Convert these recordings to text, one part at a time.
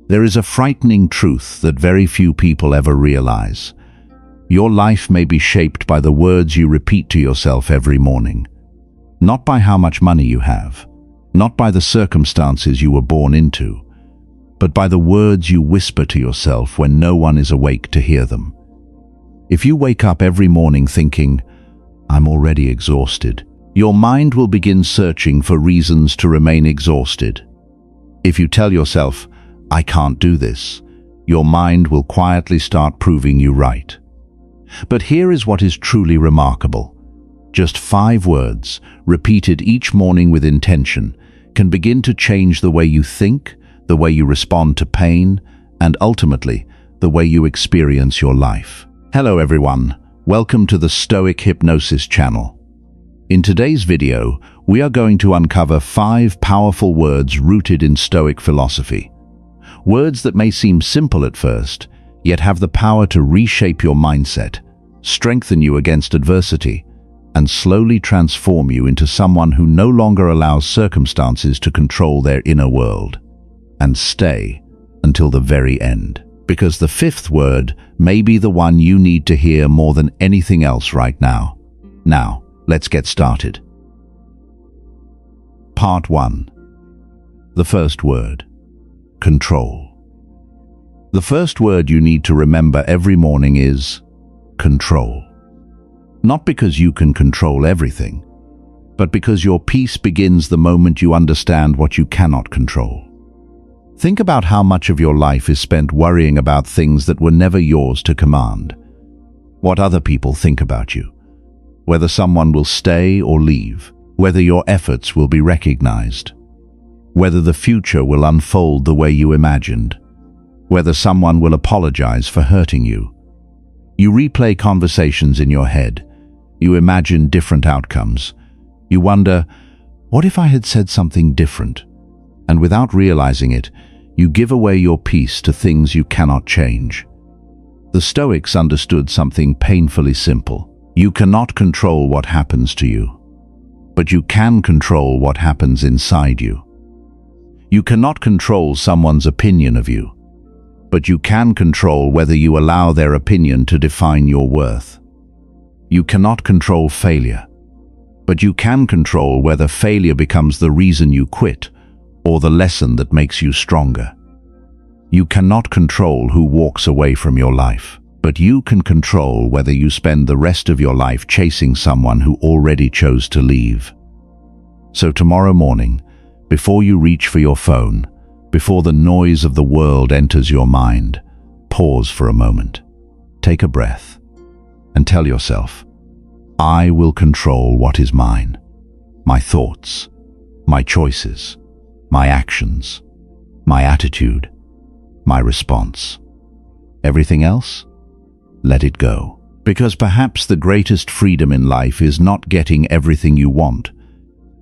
There is a frightening truth that very few people ever realize. Your life may be shaped by the words you repeat to yourself every morning. Not by how much money you have, not by the circumstances you were born into, but by the words you whisper to yourself when no one is awake to hear them. If you wake up every morning thinking, "I'm already exhausted," your mind will begin searching for reasons to remain exhausted. If you tell yourself, "I can't do this," your mind will quietly start proving you right. But here is what is truly remarkable. Just 5 words, repeated each morning with intention, can begin to change the way you think, the way you respond to pain, and ultimately, the way you experience your life. Hello everyone, welcome to the Stoic Hypnosis channel. In today's video, we are going to uncover 5 powerful words rooted in Stoic philosophy. Words that may seem simple at first, yet have the power to reshape your mindset, strengthen you against adversity, and slowly transform you into someone who no longer allows circumstances to control their inner world. And stay until the very end, because the 5th word may be the one you need to hear more than anything else right now. Now, let's get started. Part 1. The first word. Control. The first word you need to remember every morning is control. Not because you can control everything, but because your peace begins the moment you understand what you cannot control. Think about how much of your life is spent worrying about things that were never yours to command. What other people think about you, whether someone will stay or leave, whether your efforts will be recognized, whether the future will unfold the way you imagined, whether someone will apologize for hurting you. You replay conversations in your head. You imagine different outcomes. You wonder, what if I had said something different? And without realizing it, you give away your peace to things you cannot change. The Stoics understood something painfully simple. You cannot control what happens to you, but you can control what happens inside you. You cannot control someone's opinion of you, but you can control whether you allow their opinion to define your worth. You cannot control failure, but you can control whether failure becomes the reason you quit or the lesson that makes you stronger. You cannot control who walks away from your life, but you can control whether you spend the rest of your life chasing someone who already chose to leave. So tomorrow morning, before you reach for your phone, before the noise of the world enters your mind, pause for a moment, take a breath, and tell yourself, I will control what is mine, my thoughts, my choices, my actions, my attitude, my response. Everything else? Let it go. Because perhaps the greatest freedom in life is not getting everything you want.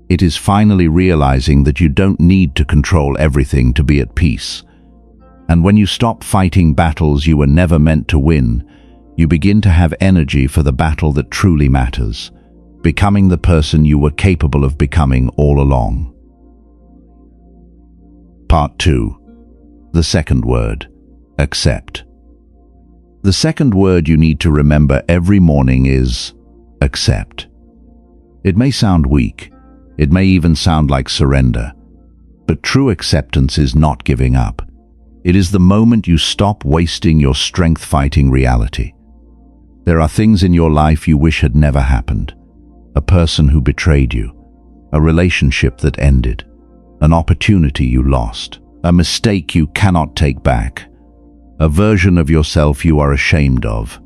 It is finally realizing that you don't need to control everything to be at peace. And when you stop fighting battles you were never meant to win, you begin to have energy for the battle that truly matters, becoming the person you were capable of becoming all along. Part 2. The second word. Accept. The second word you need to remember every morning is accept. It may sound weak, it may even sound like surrender, but true acceptance is not giving up. It is the moment you stop wasting your strength fighting reality. There are things in your life you wish had never happened. A person who betrayed you, a relationship that ended, an opportunity you lost, a mistake you cannot take back, a version of yourself you are ashamed of.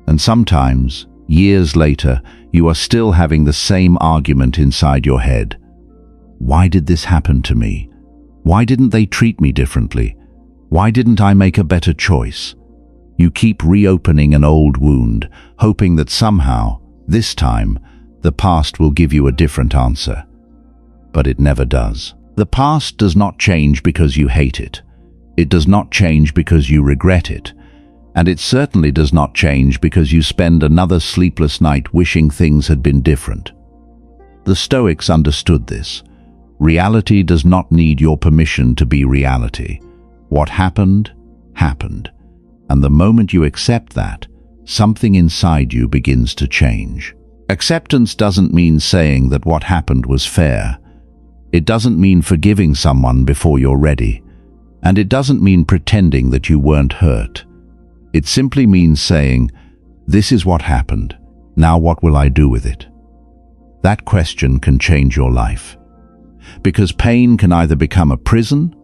And sometimes, years later, you are still having the same argument inside your head. Why did this happen to me? Why didn't they treat me differently? Why didn't I make a better choice? You keep reopening an old wound, hoping that somehow, this time, the past will give you a different answer. But it never does. The past does not change because you hate it. It does not change because you regret it. And it certainly does not change because you spend another sleepless night wishing things had been different. The Stoics understood this. Reality does not need your permission to be reality. What happened, happened. And the moment you accept that, something inside you begins to change. Acceptance doesn't mean saying that what happened was fair. It doesn't mean forgiving someone before you're ready. And it doesn't mean pretending that you weren't hurt. It simply means saying, "This is what happened. Now what will I do with it?" That question can change your life. Because pain can either become a prison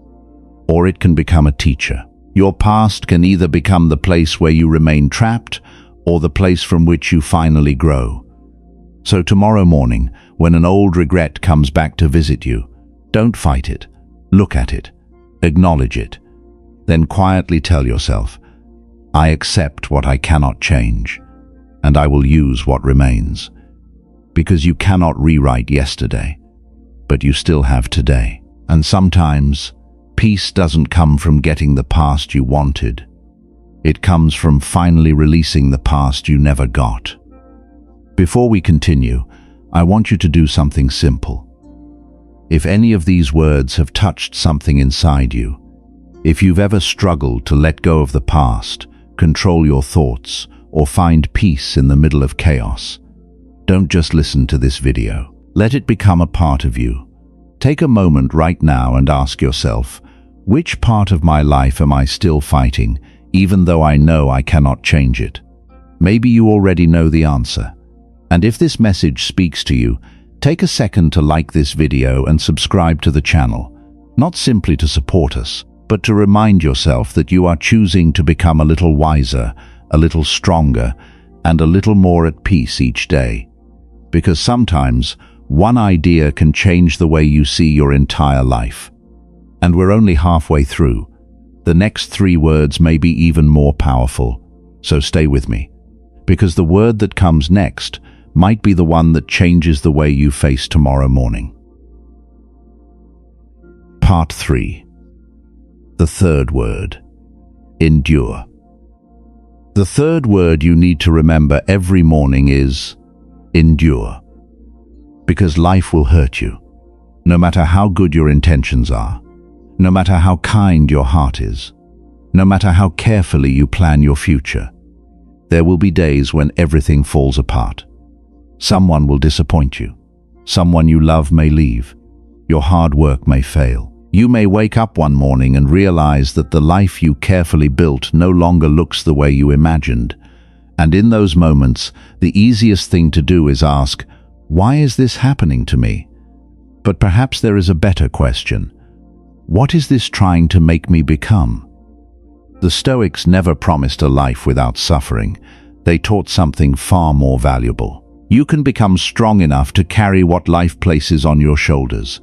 or it can become a teacher. Your past can either become the place where you remain trapped or the place from which you finally grow. So tomorrow morning, when an old regret comes back to visit you, don't fight it. Look at it. Acknowledge it. Then quietly tell yourself, "I accept what I cannot change, and I will use what remains." Because you cannot rewrite yesterday, but you still have today. And sometimes, peace doesn't come from getting the past you wanted. It comes from finally releasing the past you never got. Before we continue, I want you to do something simple. If any of these words have touched something inside you, if you've ever struggled to let go of the past, control your thoughts, or find peace in the middle of chaos, don't just listen to this video. Let it become a part of you. Take a moment right now and ask yourself, which part of my life am I still fighting, even though I know I cannot change it? Maybe you already know the answer. And if this message speaks to you, take a second to like this video and subscribe to the channel, not simply to support us, but to remind yourself that you are choosing to become a little wiser, a little stronger, and a little more at peace each day. Because sometimes, one idea can change the way you see your entire life. And we're only halfway through. The next 3 words may be even more powerful, so stay with me. Because the word that comes next might be the one that changes the way you face tomorrow morning. Part 3. The third word. Endure. The third word you need to remember every morning is endure. Because life will hurt you, no matter how good your intentions are, no matter how kind your heart is, no matter how carefully you plan your future. There will be days when everything falls apart. Someone will disappoint you. Someone you love may leave. Your hard work may fail. You may wake up one morning and realize that the life you carefully built no longer looks the way you imagined. And in those moments, the easiest thing to do is ask, "Why is this happening to me?" But perhaps there is a better question. What is this trying to make me become? The Stoics never promised a life without suffering. They taught something far more valuable. You can become strong enough to carry what life places on your shoulders.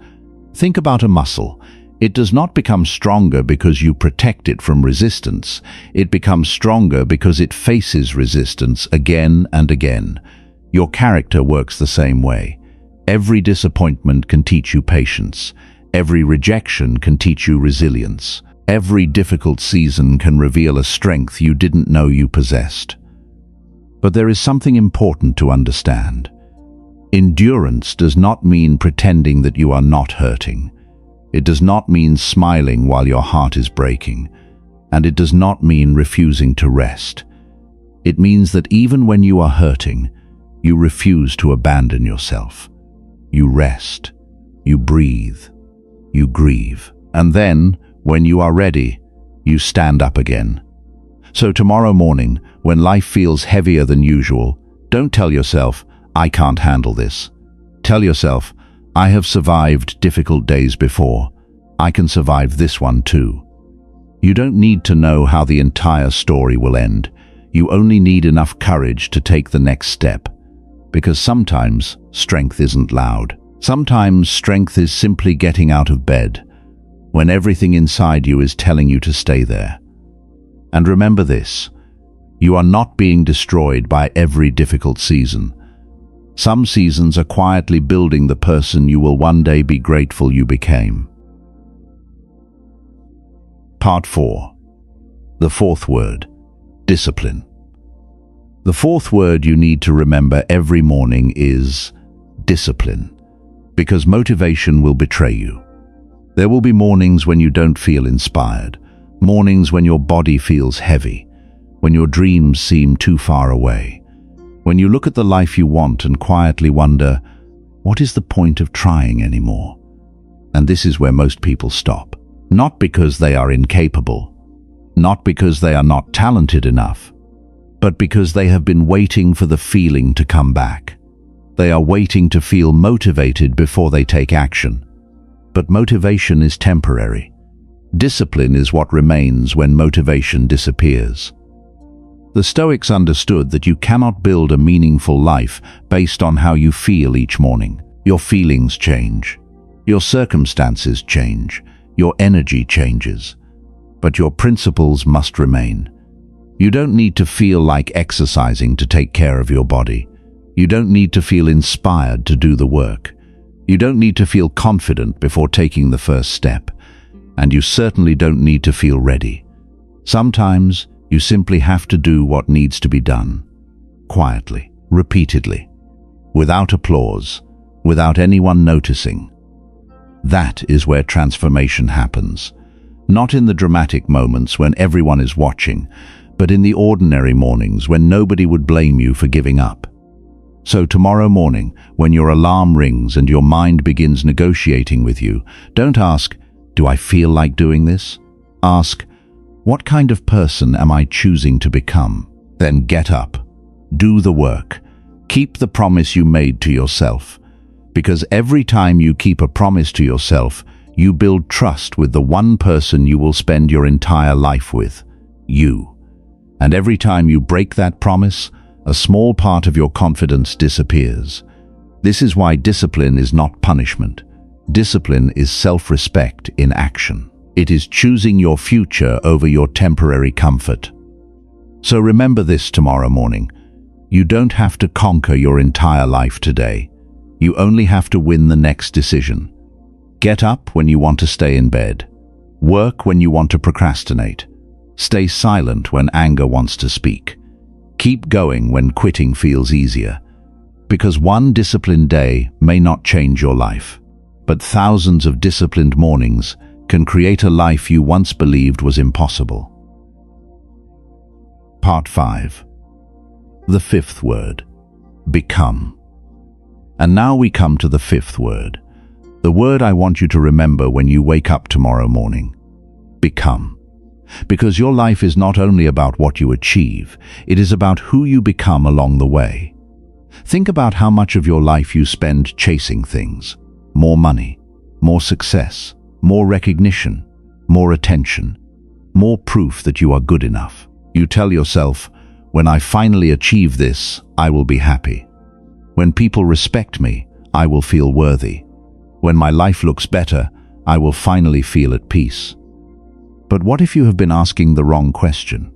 Think about a muscle. It does not become stronger because you protect it from resistance. It becomes stronger because it faces resistance again and again. Your character works the same way. Every disappointment can teach you patience. Every rejection can teach you resilience. Every difficult season can reveal a strength you didn't know you possessed. But there is something important to understand. Endurance does not mean pretending that you are not hurting. It does not mean smiling while your heart is breaking. And it does not mean refusing to rest. It means that even when you are hurting, you refuse to abandon yourself. You rest. You breathe. You grieve. And then, when you are ready, you stand up again. So tomorrow morning, when life feels heavier than usual, don't tell yourself, "I can't handle this." Tell yourself, "I have survived difficult days before. I can survive this one too." You don't need to know how the entire story will end. You only need enough courage to take the next step. Because sometimes strength isn't loud. Sometimes strength is simply getting out of bed, when everything inside you is telling you to stay there. And remember this, you are not being destroyed by every difficult season. Some seasons are quietly building the person you will one day be grateful you became. Part 4. The fourth word. Discipline. The fourth word you need to remember every morning is discipline. Because motivation will betray you. There will be mornings when you don't feel inspired, Mornings when your body feels heavy, when your dreams seem too far away, when you look at the life you want and quietly wonder, what is the point of trying anymore? And this is where most people stop. Not because they are incapable, not because they are not talented enough, but because they have been waiting for the feeling to come back. They are waiting to feel motivated before they take action. But motivation is temporary. Discipline is what remains when motivation disappears. The Stoics understood that you cannot build a meaningful life based on how you feel each morning. Your feelings change. Your circumstances change. Your energy changes. But your principles must remain. You don't need to feel like exercising to take care of your body. You don't need to feel inspired to do the work. You don't need to feel confident before taking the first step. And you certainly don't need to feel ready. Sometimes you simply have to do what needs to be done. Quietly, repeatedly, without applause, without anyone noticing. That is where transformation happens. Not in the dramatic moments when everyone is watching, but in the ordinary mornings when nobody would blame you for giving up. So tomorrow morning, when your alarm rings and your mind begins negotiating with you, don't ask, "Do I feel like doing this?" Ask, "What kind of person am I choosing to become?" Then get up. Do the work. Keep the promise you made to yourself. Because every time you keep a promise to yourself, you build trust with the one person you will spend your entire life with, you. And every time you break that promise, a small part of your confidence disappears. This is why discipline is not punishment. Discipline is self-respect in action. It is choosing your future over your temporary comfort. So remember this tomorrow morning. You don't have to conquer your entire life today. You only have to win the next decision. Get up when you want to stay in bed. Work when you want to procrastinate. Stay silent when anger wants to speak. Keep going when quitting feels easier. Because one disciplined day may not change your life, but thousands of disciplined mornings can create a life you once believed was impossible. Part 5. The fifth word. Become. And now we come to the fifth word. The word I want you to remember when you wake up tomorrow morning. Become. Because your life is not only about what you achieve, it is about who you become along the way. Think about how much of your life you spend chasing things. More money, more success, more recognition, more attention, more proof that you are good enough. You tell yourself, when I finally achieve this, I will be happy. When people respect me, I will feel worthy. When my life looks better, I will finally feel at peace. But what if you have been asking the wrong question?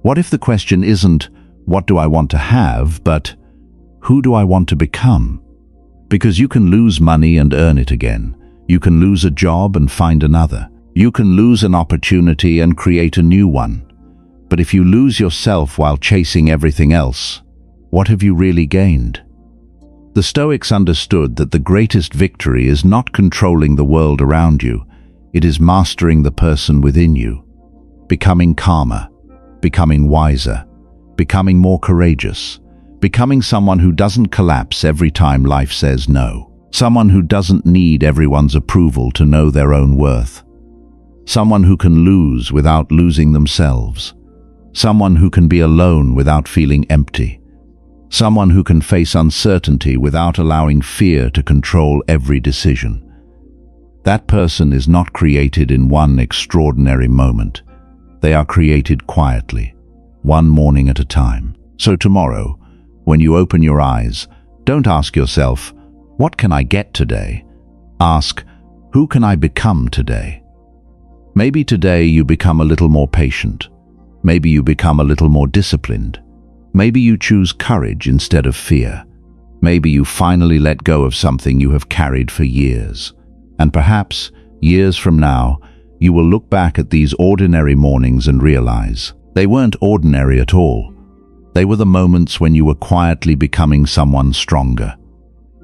What if the question isn't, what do I want to have, but who do I want to become? Because you can lose money and earn it again. You can lose a job and find another. You can lose an opportunity and create a new one. But if you lose yourself while chasing everything else, what have you really gained? The Stoics understood that the greatest victory is not controlling the world around you, it is mastering the person within you, becoming calmer, becoming wiser, becoming more courageous, becoming someone who doesn't collapse every time life says no, someone who doesn't need everyone's approval to know their own worth, someone who can lose without losing themselves, someone who can be alone without feeling empty, someone who can face uncertainty without allowing fear to control every decision. That person is not created in one extraordinary moment. They are created quietly, one morning at a time. So tomorrow, when you open your eyes, don't ask yourself, what can I get today? Ask, who can I become today? Maybe today you become a little more patient. Maybe you become a little more disciplined. Maybe you choose courage instead of fear. Maybe you finally let go of something you have carried for years. And perhaps, years from now, you will look back at these ordinary mornings and realize they weren't ordinary at all. They were the moments when you were quietly becoming someone stronger.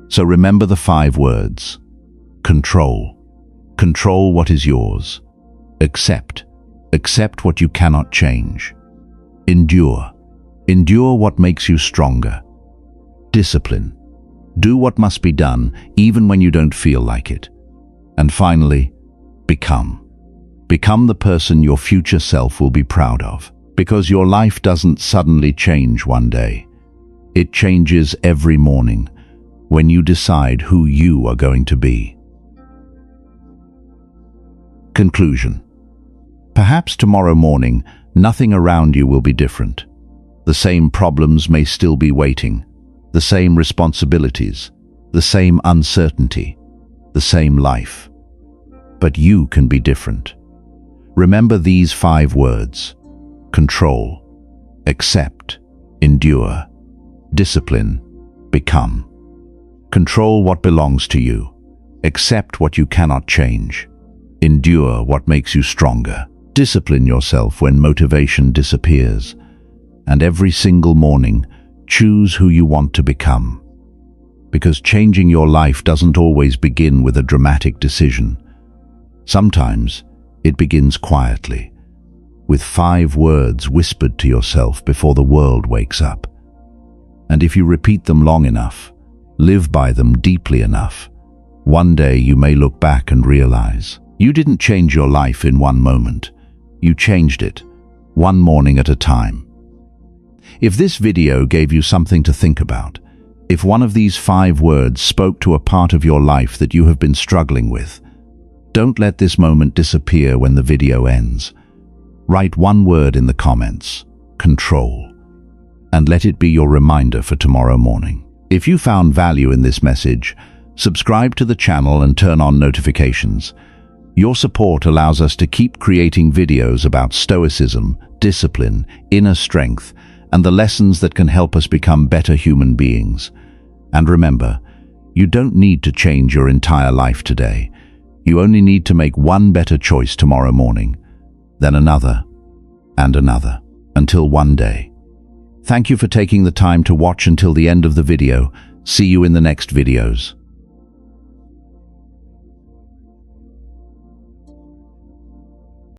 So remember the 5 words. Control. Control what is yours. Accept. Accept what you cannot change. Endure. Endure what makes you stronger. Discipline. Do what must be done, even when you don't feel like it. And finally, become. Become the person your future self will be proud of. Because your life doesn't suddenly change one day. It changes every morning when you decide who you are going to be. Conclusion. Perhaps tomorrow morning, nothing around you will be different. The same problems may still be waiting, the same responsibilities, the same uncertainty, the same life. But you can be different. Remember these 5 words: control, accept, endure, discipline, become. Control what belongs to you. Accept what you cannot change. Endure what makes you stronger. Discipline yourself when motivation disappears. And every single morning, choose who you want to become. Because changing your life doesn't always begin with a dramatic decision. Sometimes it begins quietly, with 5 words whispered to yourself before the world wakes up. And if you repeat them long enough, live by them deeply enough, one day you may look back and realize you didn't change your life in one moment. You changed it, one morning at a time. If this video gave you something to think about, if one of these 5 words spoke to a part of your life that you have been struggling with, don't let this moment disappear when the video ends. Write one word in the comments: control, and let it be your reminder for tomorrow morning. If you found value in this message, subscribe to the channel and turn on notifications. Your support allows us to keep creating videos about stoicism, discipline, inner strength, and the lessons that can help us become better human beings. And remember, you don't need to change your entire life today. You only need to make one better choice tomorrow morning, then another, and another, until one day. Thank you for taking the time to watch until the end of the video. See you in the next videos.